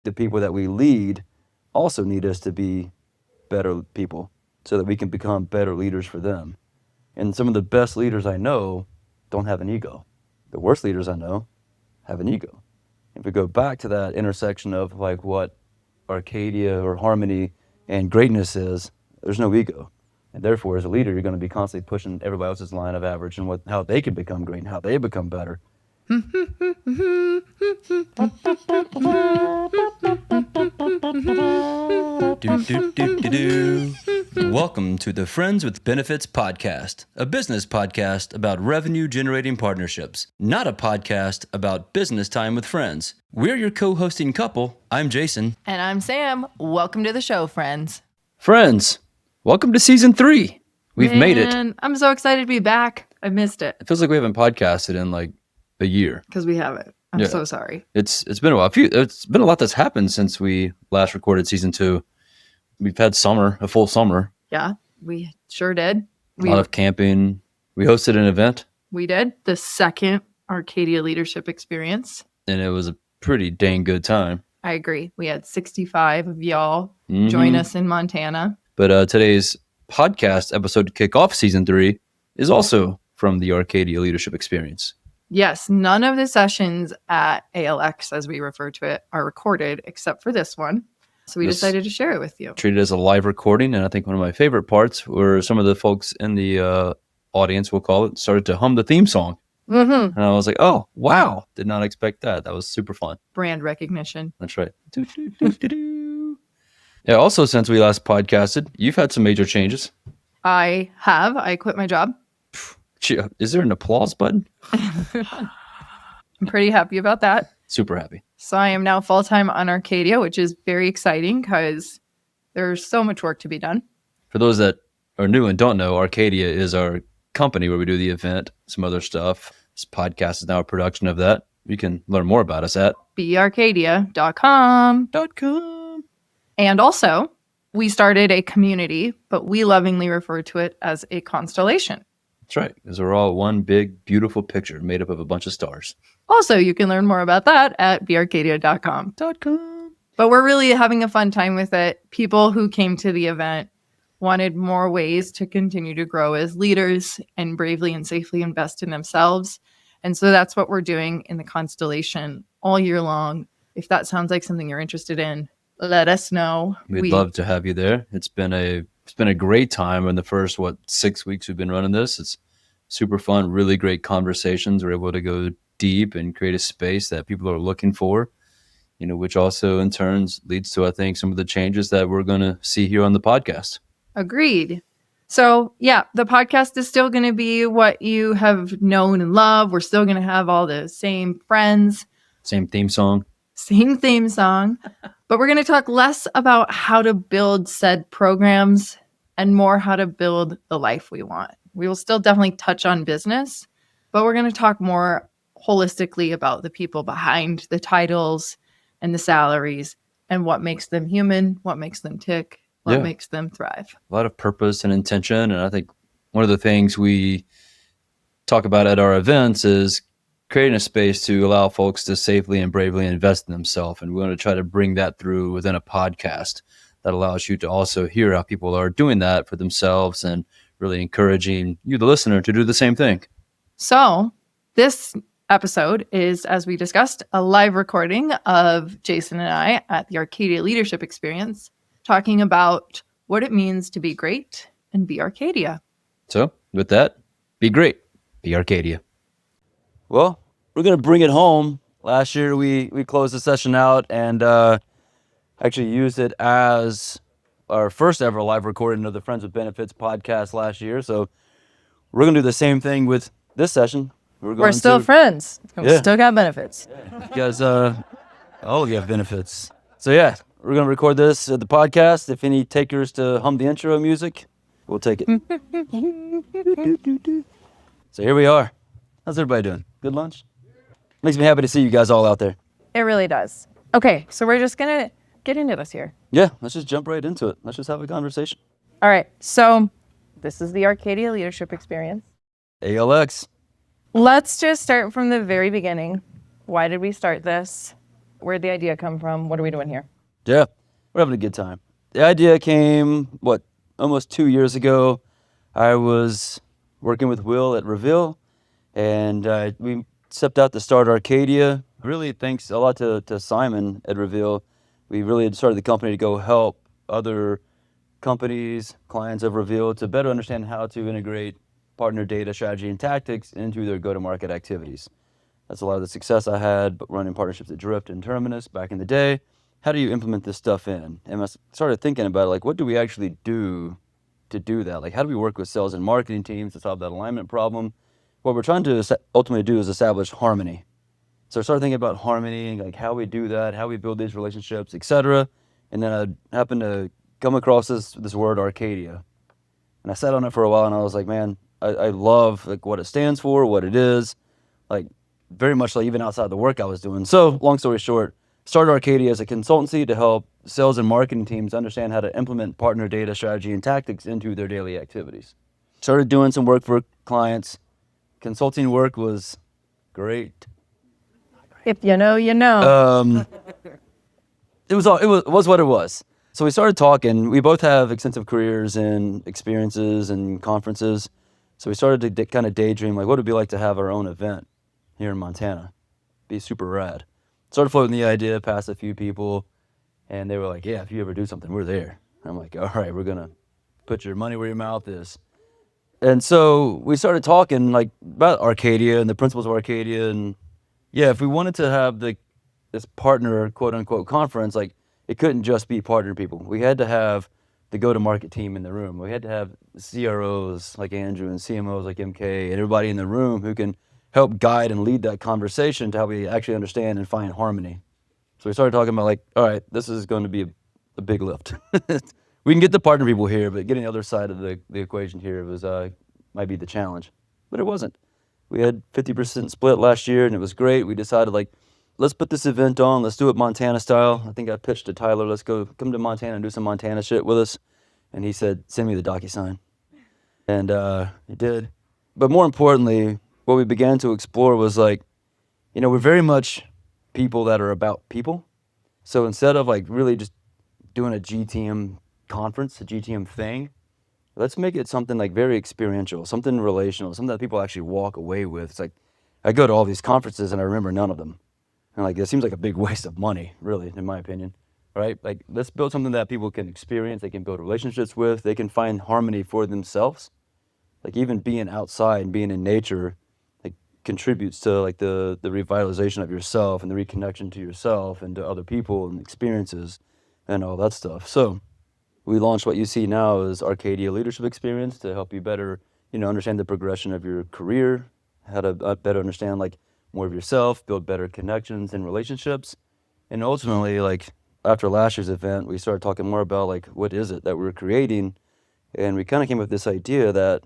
the people that we lead also need us to be better people so that we can become better leaders for them. And some of the best leaders I know don't have an ego. The worst leaders I know have an ego. If we go back to that intersection of like what Arcadia or harmony and greatness is, there's no ego. And therefore, as a leader, you're going to be constantly pushing everybody else's line of average and how they can become great and how they become better. Welcome to the Friends with Benefits podcast, a business podcast about revenue-generating partnerships, not a podcast about business time with friends. We're your co-hosting couple. I'm Jason. And I'm Sam. Welcome to the show, friends. Friends, welcome to season 3. We've made it. I'm so excited to be back. I missed it. It feels like we haven't podcasted in like a year. Because we haven't. I'm so sorry. It's been a while. It's been a lot that's happened since we last recorded season 2. We've had a full summer. Yeah, we sure did. A lot of camping. We hosted an event. We did. The second Arcadia Leadership Experience. And it was a pretty dang good time. I agree. We had 65 of y'all join us in Montana. But today's podcast episode to kick off season 3 is also from the Arcadia Leadership Experience. Yes, none of the sessions at ALX, as we refer to it, are recorded except for this one. So we decided to share it with you. Treated as a live recording. And I think one of my favorite parts were some of the folks in the audience, we'll call it, started to hum the theme song. And I was like, oh, wow. Did not expect that. That was super fun. Brand recognition. That's right. Yeah, also, since we last podcasted, you've had some major changes. I have. I quit my job. Is there an applause button? I'm pretty happy about that. Super happy. So I am now full-time on Arcadia, which is very exciting because there's so much work to be done. For those that are new and don't know, Arcadia is our company where we do the event, some other stuff. This podcast is now a production of that. You can learn more about us at bearcadia.com. And also, we started a community, but we lovingly refer to it as a constellation. That's right, because we're all one big, beautiful picture made up of a bunch of stars. Also, you can learn more about that at bearcadia.com. But we're really having a fun time with it. People who came to the event wanted more ways to continue to grow as leaders and bravely and safely invest in themselves. And so that's what we're doing in the constellation all year long. If that sounds like something you're interested in, let us know. We'd love to have you there. It's been a great time in the first 6 weeks we've been running this. It's super fun, really great conversations. We're able to go deep and create a space that people are looking for, which also in turns leads to, I think, some of the changes that we're going to see here on the podcast. Agreed. So yeah, the podcast is still going to be what you have known and loved. We're still going to have all the same friends. Same theme song. But we're going to talk less about how to build said programs and more how to build the life we want. We will still definitely touch on business, but we're going to talk more holistically about the people behind the titles and the salaries and what makes them human, what makes them tick, what makes them thrive. A lot of purpose and intention. And I think one of the things we talk about at our events is creating a space to allow folks to safely and bravely invest in themselves. And we want to try to bring that through within a podcast that allows you to also hear how people are doing that for themselves and really encouraging you, the listener, to do the same thing. So this episode is, as we discussed, a live recording of Jason and I at the Arcadia Leadership Experience, talking about what it means to be great and be Arcadia. So with that, be great, be Arcadia. Well, we're going to bring it home. Last year, we closed the session out and actually used it as our first ever live recording of the Friends with Benefits podcast last year. So we're going to do the same thing with this session. We're still friends. We still got benefits. Yeah. You guys, all of you have benefits. So yeah, we're going to record this at the podcast. If any takers to hum the intro music, we'll take it. So here we are. How's everybody doing? Good lunch? Makes me happy to see you guys all out there. It really does. Okay, so we're just going to get into this here. Yeah, let's just jump right into it. Let's just have a conversation. All right, so this is the Arcadia Leadership Experience. ALX. Let's just start from the very beginning. Why did we start this? Where'd the idea come from? What are we doing here? Yeah, we're having a good time. The idea came, almost 2 years ago. I was working with Will at Reveal, and we stepped out to start Arcadia. Really, thanks a lot to Simon at Reveal. We really had started the company to go help other companies, clients of Reveal, to better understand how to integrate partner data, strategy, and tactics into their go-to-market activities. That's a lot of the success I had running partnerships at Drift and Terminus back in the day. How do you implement this stuff in? And I started thinking about it, like, what do we actually do to do that? Like, how do we work with sales and marketing teams to solve that alignment problem? What we're trying to ultimately do is establish harmony. So I started thinking about harmony, like how we do that, how we build these relationships, etc. And then I happened to come across this word Arcadia. And I sat on it for a while, and I was like, man, I love like what it stands for, what it is, like very much like even outside the work I was doing. So long story short, started Arcadia as a consultancy to help sales and marketing teams understand how to implement partner data, strategy, and tactics into their daily activities. Started doing some work for clients. Consulting work was great. If you know, you know. It was what it was. So we started talking. We both have extensive careers and experiences and conferences. So we started to kind of daydream, like, what would it be like to have our own event here in Montana? Be super rad. Started floating the idea past a few people, and they were like, yeah, if you ever do something, we're there. I'm like, all right, we're going to put your money where your mouth is. And so we started talking like about Arcadia and the principles of Arcadia. And yeah, if we wanted to have this partner, quote unquote, conference, like it couldn't just be partner people. We had to have the go-to-market team in the room. We had to have CROs like Andrew and CMOs like MK and everybody in the room who can help guide and lead that conversation to how we actually understand and find harmony. So we started talking about like, all right, this is going to be a big lift. We can get the partner people here, but getting the other side of the equation here was might be the challenge. But it wasn't. We had 50% split last year, and it was great. We decided like, let's put this event on. Let's do it Montana style. I think I pitched to Tyler, let's come to Montana and do some Montana shit with us. And he said, send me the DocuSign. And he did. But more importantly, what we began to explore was like, we're very much people that are about people. So instead of like really just doing a GTM conference, a GTM thing, let's make it something like very experiential, something relational, something that people actually walk away with. It's like, I go to all these conferences and I remember none of them. And like, it seems like a big waste of money, really, in my opinion, right? Like, let's build something that people can experience, they can build relationships with, they can find harmony for themselves. Like even being outside and being in nature, like contributes to like the revitalization of yourself and the reconnection to yourself and to other people and experiences and all that stuff. So we launched what you see now as Arcadia Leadership Experience to help you better, understand the progression of your career, how to better understand like more of yourself, build better connections and relationships. And ultimately, like after last year's event, we started talking more about like, what is it that we're creating? And we kind of came up with this idea that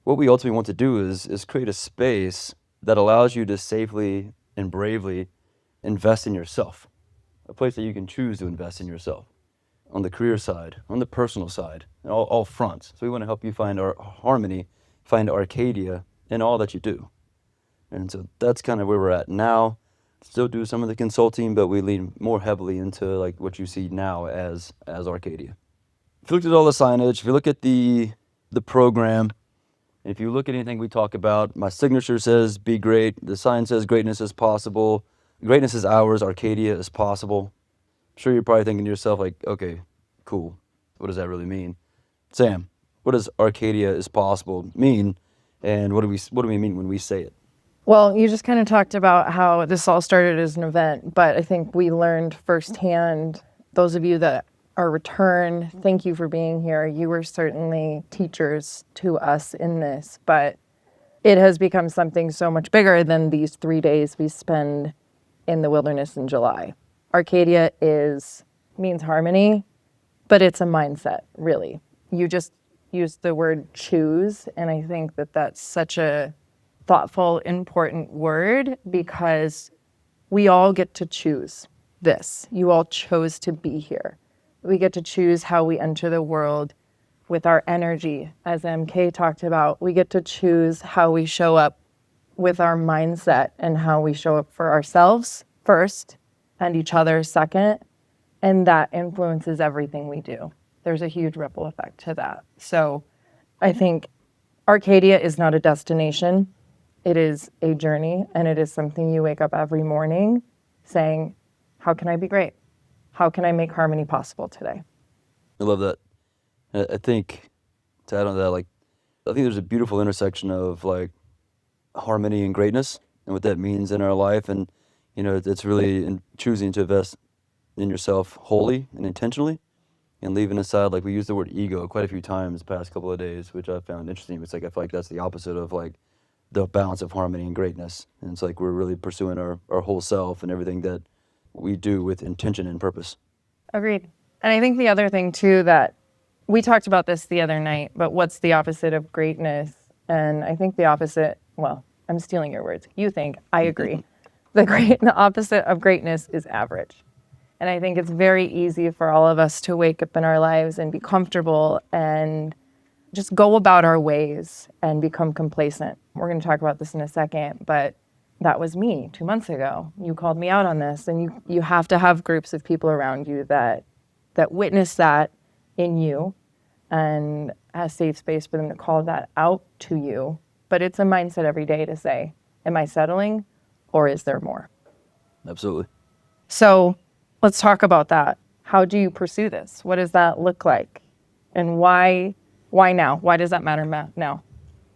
what we ultimately want to do is create a space that allows you to safely and bravely invest in yourself, a place that you can choose to invest in yourself on the career side, on the personal side, and all fronts. So we want to help you find our harmony, find Arcadia in all that you do. And so that's kind of where we're at now. Still do some of the consulting, but we lean more heavily into like what you see now as Arcadia. If you look at all the signage, if you look at the program, and if you look at anything we talk about, my signature says be great. The sign says greatness is possible. Greatness is ours. Arcadia is possible. I'm sure you're probably thinking to yourself like, okay, cool. What does that really mean? Sam, what does Arcadia is possible mean? And what do we mean when we say it? Well, you just kind of talked about how this all started as an event, but I think we learned firsthand, those of you that are return, thank you for being here. You were certainly teachers to us in this, but it has become something so much bigger than these 3 days we spend in the wilderness in July. Arcadia means harmony, but it's a mindset, really. You just used the word choose, and I think that that's such a thoughtful, important word because we all get to choose this. You all chose to be here. We get to choose how we enter the world with our energy, as MK talked about. We get to choose how we show up with our mindset and how we show up for ourselves first, and each other second. And that influences everything we do. There's a huge ripple effect to that. So I think Arcadia is not a destination. It is a journey, and it is something you wake up every morning saying, how can I be great? How can I make harmony possible today? I love that. I think to add on to that, like, I think there's a beautiful intersection of like harmony and greatness and what that means in our life. And, you know, it's really in choosing to invest in yourself wholly and intentionally and leaving aside, like we use the word ego quite a few times the past couple of days, which I found interesting. It's like, I feel like that's the opposite of like the balance of harmony and greatness. And it's like we're really pursuing our whole self and everything that we do with intention and purpose. Agreed. And I think the other thing too, that we talked about this the other night, but what's the opposite of greatness? And I think the opposite, well, I'm stealing your words. You think, I agree. The opposite of greatness is average. And I think it's very easy for all of us to wake up in our lives and be comfortable and just go about our ways and become complacent. We're going to talk about this in a second, but that was me 2 months ago. You called me out on this, and you have to have groups of people around you that witness that in you and a safe space for them to call that out to you. But it's a mindset every day to say, am I settling or is there more? Absolutely. So let's talk about that. How do you pursue this? What does that look like? And why now? Why does that matter now?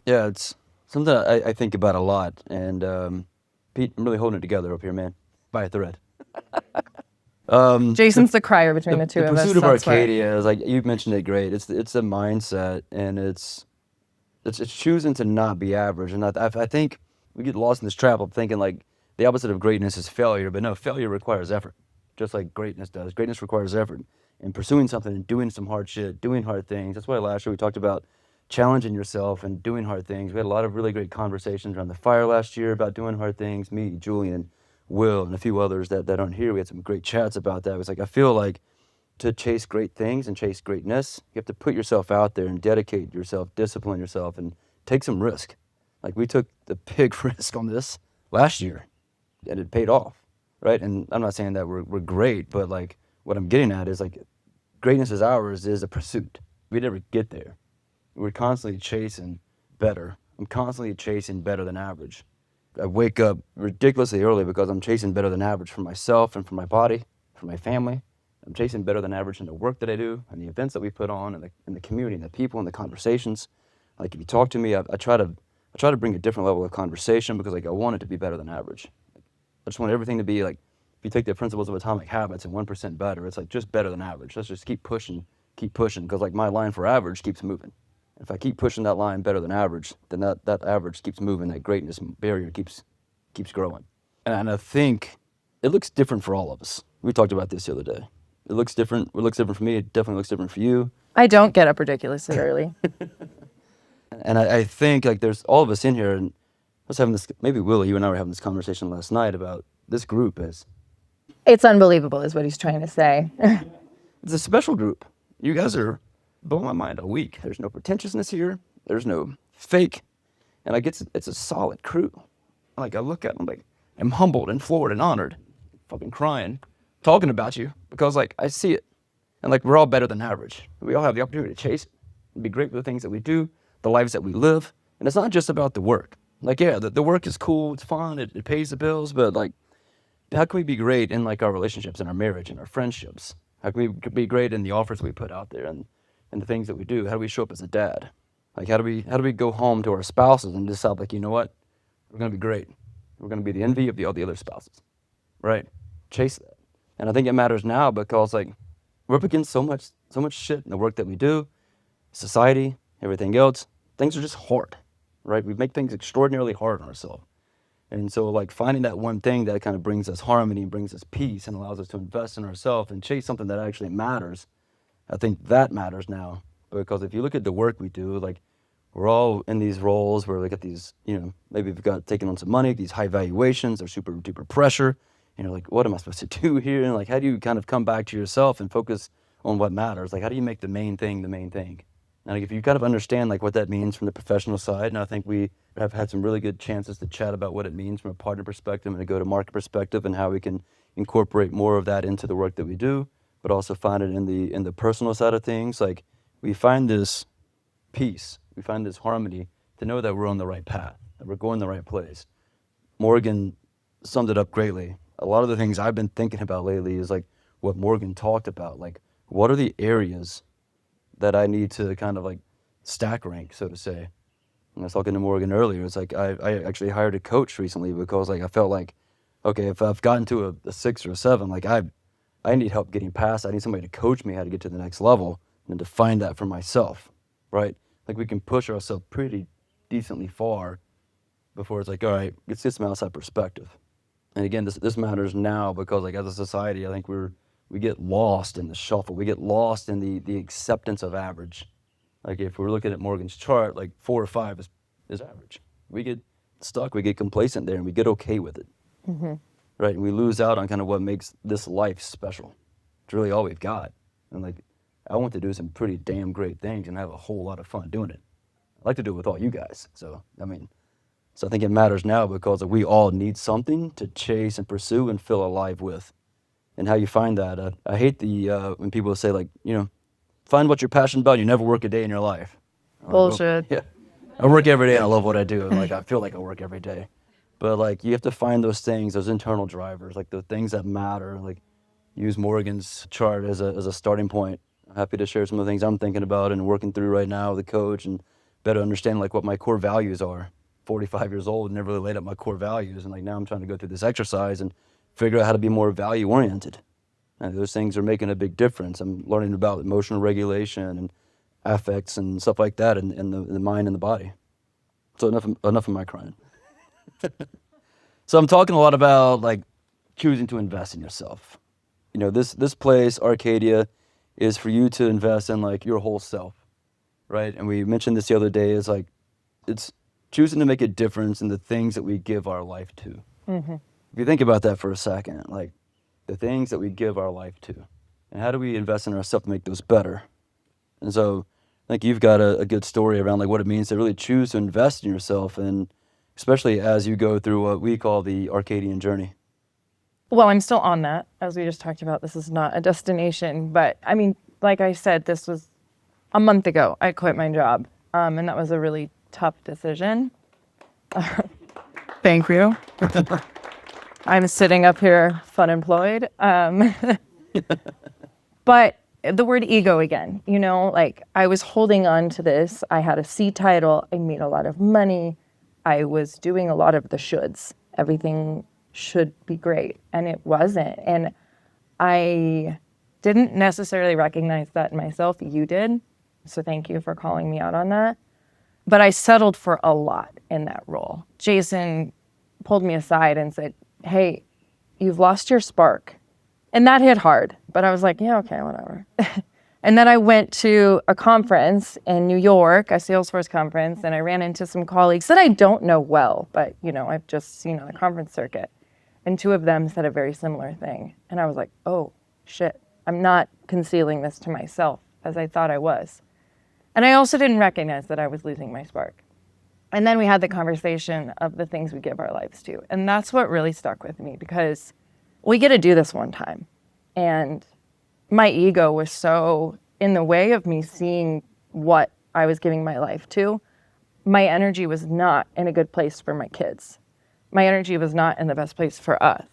Yeah, it's something I think about a lot. And Pete, I'm really holding it together up here, man, by a thread. Jason's the crier between the two of us. The pursuit of that's why. Arcadia is like, you mentioned it great. It's a mindset, and it's choosing to not be average. And I think we get lost in this trap of thinking like the opposite of greatness is failure, but no, failure requires effort, just like greatness does. Greatness requires effort, and pursuing something and doing some hard shit, doing hard things. That's why last year we talked about challenging yourself and doing hard things. We had a lot of really great conversations around the fire last year about doing hard things. Me, Julian, Will, and a few others that aren't here. We had some great chats about that. It was like, I feel like to chase great things and chase greatness, you have to put yourself out there and dedicate yourself, discipline yourself, and take some risk. Like we took the big risk on this last year, and it paid off, right? And I'm not saying that we're great, but like what I'm getting at is like greatness is ours is a pursuit. We never get there. We're constantly chasing better. I'm constantly chasing better than average. I wake up ridiculously early because I'm chasing better than average for myself and for my body, for my family. I'm chasing better than average in the work that I do and the events that we put on and the community and the people and the conversations. Like if you talk to me, I try to bring a different level of conversation because like I want it to be better than average. I just want everything to be like, if you take the principles of atomic habits and 1% better, it's like just better than average. Let's just keep pushing because like my line for average keeps moving. If I keep pushing that line better than average, then that average keeps moving, that greatness barrier keeps growing. And I think it looks different for all of us. We talked about this the other day. It looks different. It looks different for me. It definitely looks different for you. I don't get up ridiculously early. And I think like there's all of us in here, and I was having this, maybe Willie, you and I were having this conversation last night about this group is. It's unbelievable is what he's trying to say. It's a special group. You guys are blowing my mind all week. There's no pretentiousness here. There's no fake. And like it's a solid crew. Like I look at them, like I'm humbled and floored and honored, fucking crying, talking about you because like I see it. And like we're all better than average. We all have the opportunity to chase it and be great with the things that we do, the lives that we live. And it's not just about the work. Like, yeah, the work is cool, it's fun, it pays the bills, but like how can we be great in like our relationships and our marriage and our friendships? How can we be great in the offers we put out there and the things that we do? How do we show up as a dad? Like how do we go home to our spouses and decide like, you know what? We're gonna be great. We're gonna be the envy of all the other spouses. Right? Chase that. And I think it matters now because like we're up against so much shit in the work that we do, society, everything else. Things are just hard. Right? We make things extraordinarily hard on ourselves. And so like finding that one thing that kind of brings us harmony, brings us peace, and allows us to invest in ourselves and chase something that actually matters, I think that matters now. Because if you look at the work we do, like we're all in these roles where we get these, you know, maybe we've got taken on some money, these high valuations, there's super duper pressure. You know, like what am I supposed to do here? And like how do you kind of come back to yourself and focus on what matters? Like how do you make the main thing the main thing? And like, if you kind of understand like what that means from the professional side, and I think we have had some really good chances to chat about what it means from a partner perspective and a go-to-market perspective and how we can incorporate more of that into the work that we do, but also find it in the personal side of things. Like we find this peace, we find this harmony to know that we're on the right path, that we're going the right place. Morgan summed it up greatly. A lot of the things I've been thinking about lately is like what Morgan talked about. Like, what are the areas that I need to kind of like stack rank, so to say? And I was talking to Morgan earlier. It's like I actually hired a coach recently because like I felt like, okay, if I've gotten to a 6 or a 7, like I need help getting past. I need somebody to coach me how to get to the next level and to find that for myself, right? Like we can push ourselves pretty decently far before it's like, all right, let's get some outside perspective. And again, this matters now because like as a society, I think we get lost in the shuffle. We get lost in the acceptance of average. Like if we're looking at Morgan's chart, like 4 or 5 is average. We get stuck, we get complacent there, and we get okay with it. Right? And we lose out on kind of what makes this life special. It's really all we've got. And like, I want to do some pretty damn great things and have a whole lot of fun doing it. I like to do it with all you guys. So I think it matters now because we all need something to chase and pursue and feel alive with. And how you find that, I hate when people say like, find what you're passionate about. You never work a day in your life. Bullshit. Yeah, I work every day and I love what I do. And like I feel like I work every day, but like you have to find those things, those internal drivers, like the things that matter. Like use Morgan's chart as a starting point. I'm happy to share some of the things I'm thinking about and working through right now with the coach and better understand like what my core values are. 45 years old, never really laid out my core values, and like now I'm trying to go through this exercise and figure out how to be more value oriented. And those things are making a big difference. I'm learning about emotional regulation and affects and stuff like that in the mind and the body. So enough of my crying. So I'm talking a lot about like choosing to invest in yourself. This place, Arcadia, is for you to invest in like your whole self, right? And we mentioned this the other day, is like it's choosing to make a difference in the things that we give our life to. If you think about that for a second, like the things that we give our life to, and how do we invest in ourselves to make those better? And so I think you've got a good story around like what it means to really choose to invest in yourself, and especially as you go through what we call the Arcadian journey. Well, I'm still on that. As we just talked about, this is not a destination. But I mean, like I said, this was a month ago. I quit my job. And that was a really tough decision. Thank you. I'm sitting up here fun employed. But the word ego again, like I was holding on to this. I had a C title. I made a lot of money. I was doing a lot of the shoulds. Everything should be great. And it wasn't. And I didn't necessarily recognize that in myself. You did. So thank you for calling me out on that. But I settled for a lot in that role. Jason pulled me aside and said, hey, you've lost your spark. And that hit hard. But I was like, yeah, okay, whatever. And then I went to a conference in New York, a Salesforce conference, and I ran into some colleagues that I don't know well, but, I've just seen on the conference circuit. And 2 of them said a very similar thing. And I was like, oh, shit, I'm not concealing this to myself as I thought I was. And I also didn't recognize that I was losing my spark. And then we had the conversation of the things we give our lives to. And that's what really stuck with me, because we get to do this one time. And my ego was so in the way of me seeing what I was giving my life to. My energy was not in a good place for my kids. My energy was not in the best place for us.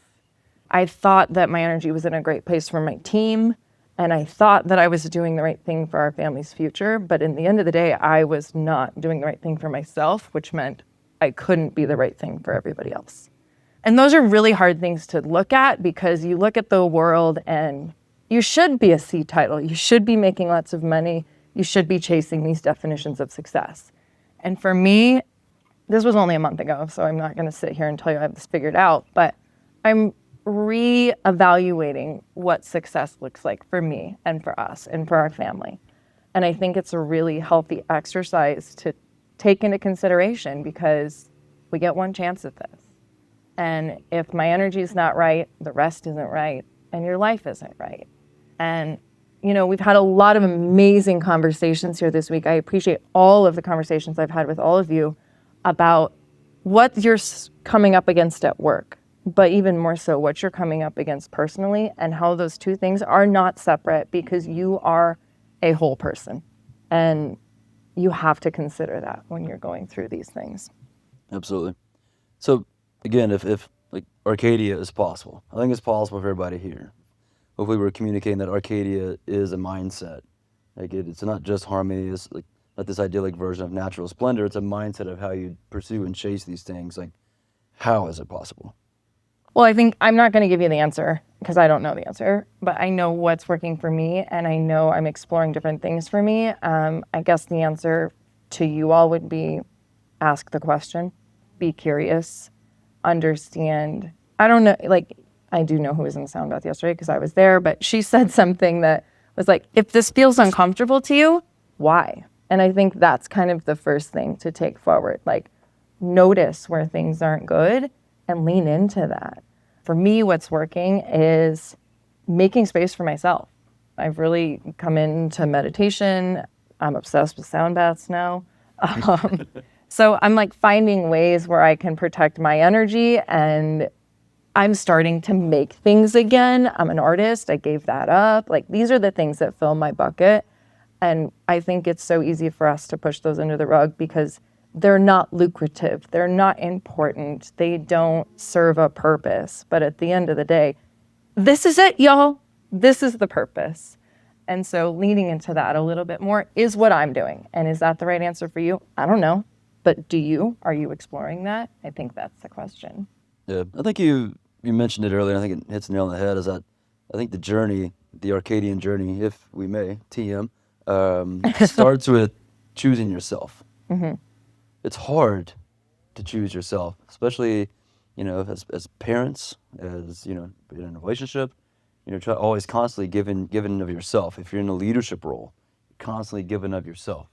I thought that my energy was in a great place for my team. And I thought that I was doing the right thing for our family's future. But in the end of the day, I was not doing the right thing for myself, which meant I couldn't be the right thing for everybody else. And those are really hard things to look at, because you look at the world and you should be a C title. You should be making lots of money. You should be chasing these definitions of success. And for me, this was only a month ago, so I'm not going to sit here and tell you I have this figured out, but I'm reevaluating what success looks like for me and for us and for our family. And I think it's a really healthy exercise to take into consideration, because we get one chance at this. And if my energy is not right, the rest isn't right, and your life isn't right. And, we've had a lot of amazing conversations here this week. I appreciate all of the conversations I've had with all of you about what you're coming up against at work. but even more so what you're coming up against personally, and how those two things are not separate, because you are a whole person. And you have to consider that when you're going through these things. Absolutely. So again, if like Arcadia is possible, I think it's possible for everybody here. Hopefully we're communicating that Arcadia is a mindset. Like it's not just harmony, it's like not this idyllic version of natural splendor. It's a mindset of how you pursue and chase these things. Like, how is it possible? Well, I think I'm not going to give you the answer because I don't know the answer, but I know what's working for me, and I know I'm exploring different things for me. I guess the answer to you all would be ask the question, be curious, understand. I don't know, like, I do know who was in the sound bath yesterday because I was there, but she said something that was like, if this feels uncomfortable to you, why? And I think that's kind of the first thing to take forward. Like, notice where things aren't good and lean into that. For me, what's working is making space for myself. I've really come into meditation. I'm obsessed with sound baths now. So I'm like finding ways where I can protect my energy, and I'm starting to make things again. I'm an artist. I gave that up. Like, these are the things that fill my bucket. And I think it's so easy for us to push those under the rug because they're not lucrative. They're not important. They don't serve a purpose. But at the end of the day, this is it, y'all. This is the purpose. And so leaning into that a little bit more is what I'm doing. And is that the right answer for you? I don't know. But do you? Are you exploring that? I think that's the question. Yeah, I think you mentioned it earlier. I think it hits the nail on the head. Is that I think the journey, the Arcadian journey, if we may, TM, starts with choosing yourself. Mm-hmm. It's hard to choose yourself, especially, as parents, as, in a relationship, try always constantly giving of yourself. If you're in a leadership role, constantly giving of yourself.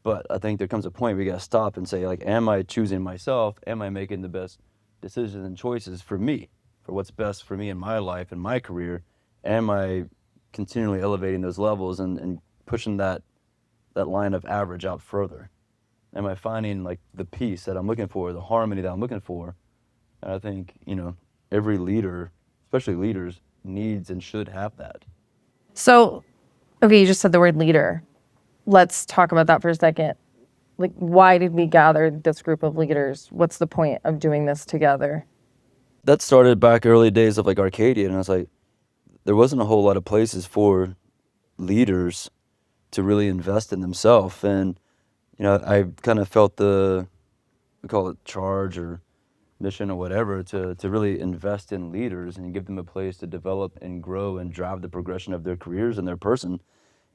But I think there comes a point where you got to stop and say, like, am I choosing myself? Am I making the best decisions and choices for me, for what's best for me in my life and my career? Am I continually elevating those levels and pushing that line of average out further? Am I finding like the peace that I'm looking for, the harmony that I'm looking for? And I think, every leader, especially leaders, needs and should have that. So, okay, you just said the word leader. Let's talk about that for a second. Like, why did we gather this group of leaders? What's the point of doing this together? That started back early days of like Arcadia, and I was like, there wasn't a whole lot of places for leaders to really invest in themselves. And, I kind of felt we call it charge or mission or whatever, to really invest in leaders and give them a place to develop and grow and drive the progression of their careers and their person.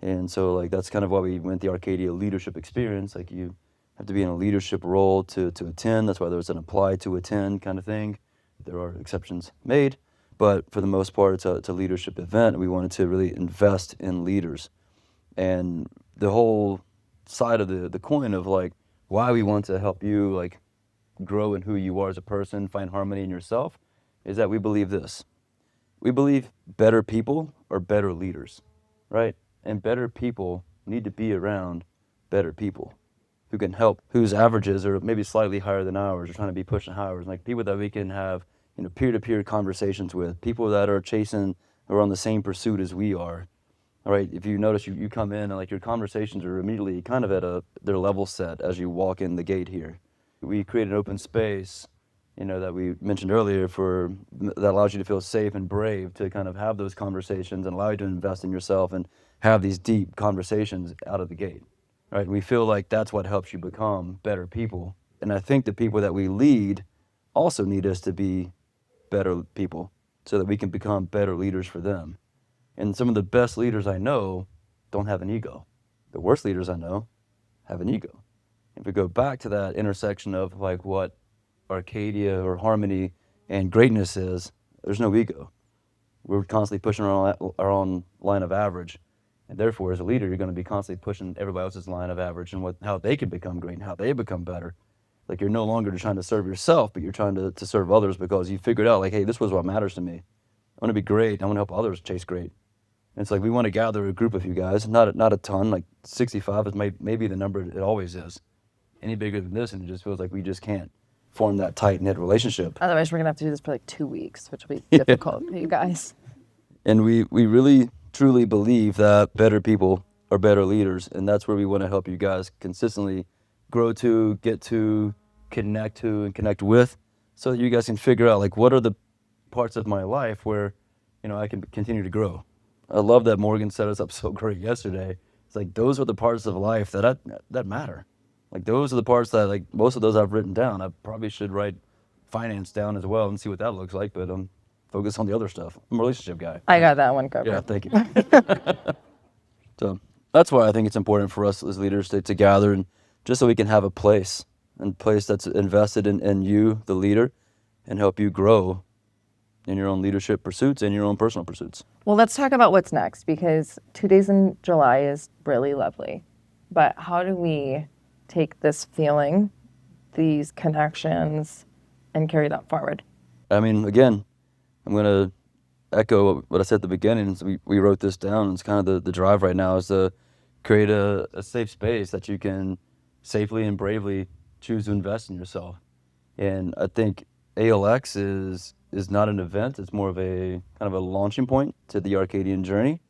And so like that's kind of why we went the Arcadia Leadership Experience. Like, you have to be in a leadership role to attend. That's why there's an apply to attend kind of thing. There are exceptions made, but for the most part, it's a leadership event. We wanted to really invest in leaders. And the whole side of the coin of like why we want to help you like grow in who you are as a person, find harmony in yourself, is that we believe this. We believe better people are better leaders, right? And better people need to be around better people who can help, whose averages are maybe slightly higher than ours, or trying to be pushing higher, like people that we can have, peer-to-peer conversations with, people that are chasing or on the same pursuit as we are. All right, if you notice, you come in and like your conversations are immediately kind of at their level set as you walk in the gate here. We create an open space, that we mentioned earlier that allows you to feel safe and brave to kind of have those conversations and allow you to invest in yourself and have these deep conversations out of the gate, right? And we feel like that's what helps you become better people. And I think the people that we lead also need us to be better people so that we can become better leaders for them. And some of the best leaders I know don't have an ego. The worst leaders I know have an ego. If we go back to that intersection of like what Arcadia or harmony and greatness is, there's no ego. We're constantly pushing our own line of average. And therefore, as a leader, you're going to be constantly pushing everybody else's line of average and how they can become great and how they become better. Like, you're no longer just trying to serve yourself, but you're trying to serve others because you figured out, like, hey, this was what matters to me. I want to be great. I want to help others chase great. And it's like we want to gather a group of you guys, not a ton, like 65 is maybe the number it always is. Any bigger than this, and it just feels like we just can't. form that tight-knit relationship. Otherwise, we're going to have to do this for like 2 weeks, which will be difficult for you guys. And we really, truly believe that better people are better leaders. And that's where we want to help you guys consistently grow to, get to, connect to, and connect with, so that you guys can figure out, like, what are the parts of my life where, you know, I can continue to grow. I love that Morgan set us up so great yesterday. It's like, those are the parts of life that matter. Like, those are the parts that, like, most of those I've written down. I probably should write finance down as well and see what that looks like, but focus on the other stuff. I'm a relationship guy. I got that one covered. Yeah, thank you. So that's why I think it's important for us as leaders to gather, and just so we can have a place that's invested in you, the leader, and help you grow in your own leadership pursuits and your own personal pursuits. Well, let's talk about what's next, because 2 days in July is really lovely. But how do we take this feeling, these connections, and carry that forward? I mean, again, I'm going to echo what I said at the beginning. So we wrote this down. It's kind of the drive right now is to create a safe space that you can safely and bravely choose to invest in yourself. And I think ALX is not an event. It's more of a kind of a launching point to the Arcadian journey.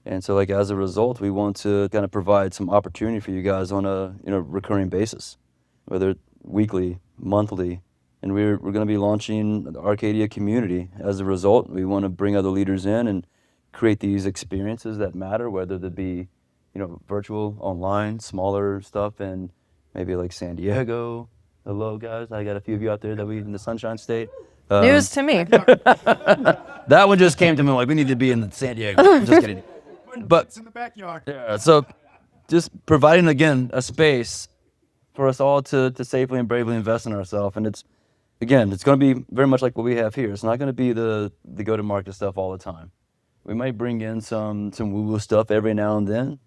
And so, like, as a result, we want to kind of provide some opportunity for you guys on a recurring basis, whether weekly, monthly. And we're going to be launching the Arcadia community. As a result, we want to bring other leaders in and create these experiences that matter, whether they be, virtual, online, smaller stuff, and maybe like San Diego. Hello, guys. I got a few of you out there that we in the Sunshine State. News to me. That one just came to me like, we need to be in the San Diego. I'm just kidding. But it's in the backyard. Yeah, so just providing, again, a space for us all to safely and bravely invest in ourselves. And it's going to be very much like what we have here. It's not going to be the go-to-market stuff all the time. We might bring in some woo-woo stuff every now and then.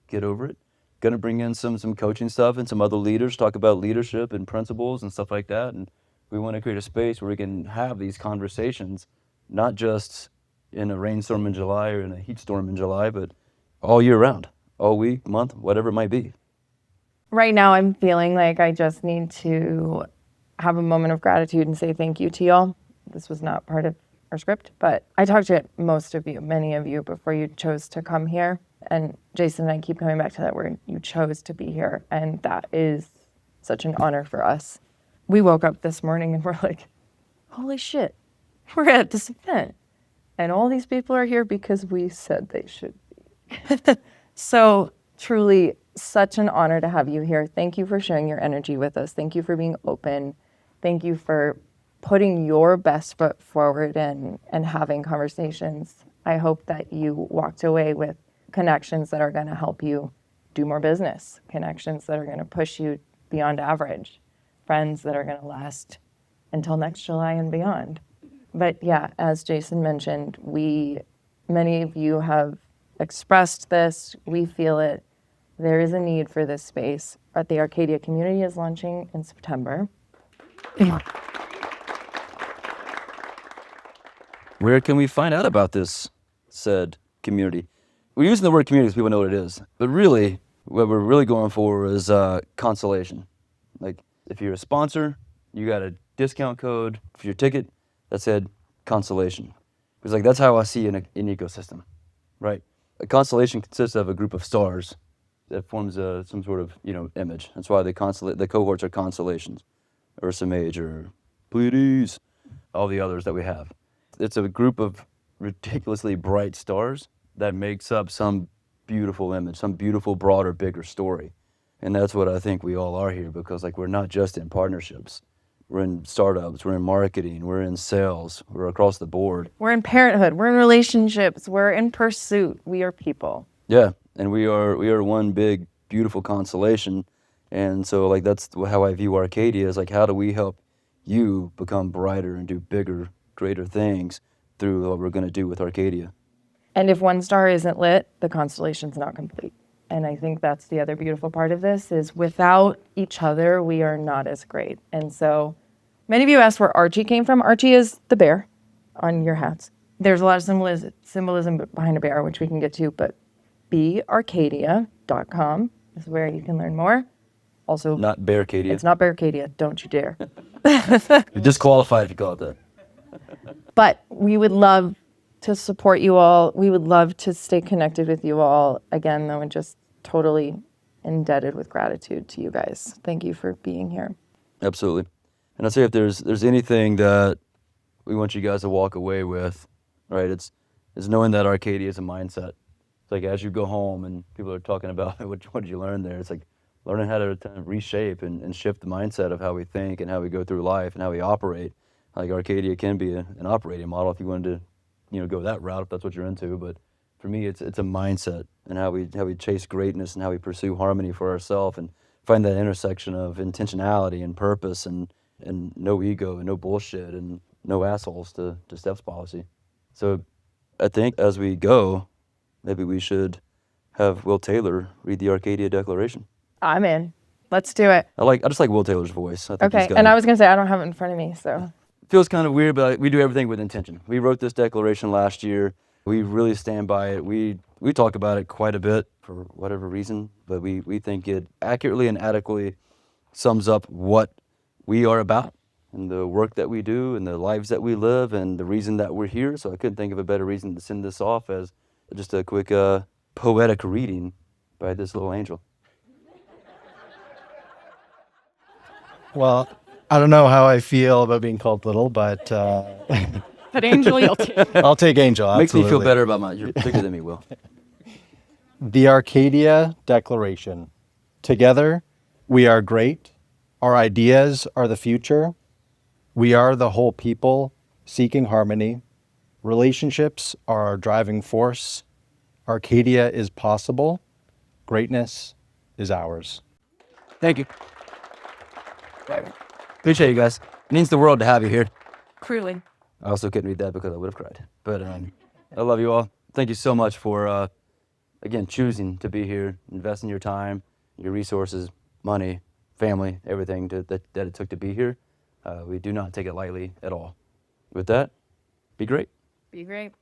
Get over it. Going to bring in some coaching stuff and some other leaders, talk about leadership and principles and stuff like that. And we want to create a space where we can have these conversations, not just in a rainstorm in July or in a heat storm in July, but all year round, all week, month, whatever it might be. Right now, I'm feeling like I just need to have a moment of gratitude and say thank you to y'all. This was not part of our script, but I talked to most of you, many of you, before you chose to come here. And Jason and I keep coming back to that where you chose to be here. And that is such an honor for us. We woke up this morning and we're like, holy shit, we're at this event. And all these people are here because we said they should be. So truly such an honor to have you here. Thank you for sharing your energy with us. Thank you for being open. Thank you for putting your best foot forward and having conversations. I hope that you walked away with connections that are going to help you do more business, connections that are going to push you beyond average, friends that are going to last until next July and beyond. But yeah, as Jason mentioned, many of you have expressed this. We feel it. There is a need for this space. The Arcadia community is launching in September. Where can we find out about this said community? We're using the word community because people know what it is. But really, what we're really going for is constellation. Like, if you're a sponsor, you got a discount code for your ticket that said constellation. Because, like, that's how I see an ecosystem, right? A constellation consists of a group of stars that forms some sort of, image. That's why the cohorts are constellations. Ursa Major, Pleiades, all the others that we have. It's a group of ridiculously bright stars that makes up some beautiful image, some beautiful, broader, bigger story. And that's what I think we all are here, because, like, we're not just in partnerships. We're in startups, we're in marketing, we're in sales, we're across the board. We're in parenthood, we're in relationships, we're in pursuit. We are people. Yeah, and we are one big, beautiful constellation. And so, like, that's how I view Arcadia, is like, how do we help you become brighter and do bigger, greater things through what we're going to do with Arcadia. And if one star isn't lit, the constellation's not complete. And I think that's the other beautiful part of this, is without each other, we are not as great. And so many of you asked where Archie came from. Archie is the bear on your hats. There's a lot of symbolism behind a bear, which we can get to, but bearcadia.com is where you can learn more. Also, Not Bearcadia. it's not Bearcadia, don't you dare. You're disqualified if you call it that. But we would love to support you all. We would love to stay connected with you all. Again, though, and just totally indebted with gratitude to you guys. Thank you for being here. Absolutely. And I'd say if there's anything that we want you guys to walk away with, right, it's knowing that Arcadia is a mindset. It's like as you go home and people are talking about what did you learn there, it's like learning how to kind of reshape and shift the mindset of how we think and how we go through life and how we operate. Like Arcadia can be an operating model if you wanted to, go that route if that's what you're into. But for me, it's a mindset and how we chase greatness and how we pursue harmony for ourselves and find that intersection of intentionality and purpose and no ego and no bullshit and no assholes to steps policy. So I think as we go, maybe we should have Will Taylor read the Arcadia Declaration. I'm in. Let's do it. I just like Will Taylor's voice. I think Okay. And I was going to say, I don't have it in front of me, so. Feels kind of weird, but we do everything with intention. We wrote this declaration last year. We really stand by it. We talk about it quite a bit for whatever reason, but we think it accurately and adequately sums up what we are about and the work that we do and the lives that we live and the reason that we're here. So I couldn't think of a better reason to send this off as just a quick poetic reading by this little angel. Well, I don't know how I feel about being called little, but But Angel, you'll take. I'll take Angel. Makes me feel absolutely. better about you're bigger than me, Will. The Arcadia Declaration. Together, we are great. Our ideas are the future. We are the whole people seeking harmony. Relationships are our driving force. Arcadia is possible. Greatness is ours. Thank you. Appreciate you guys. It means the world to have you here. Truly. I also couldn't read that because I would have cried. But I love you all. Thank you so much for, again, choosing to be here, investing your time, your resources, money, family, everything that it took to be here. We do not take it lightly at all. With that, be great. Be great.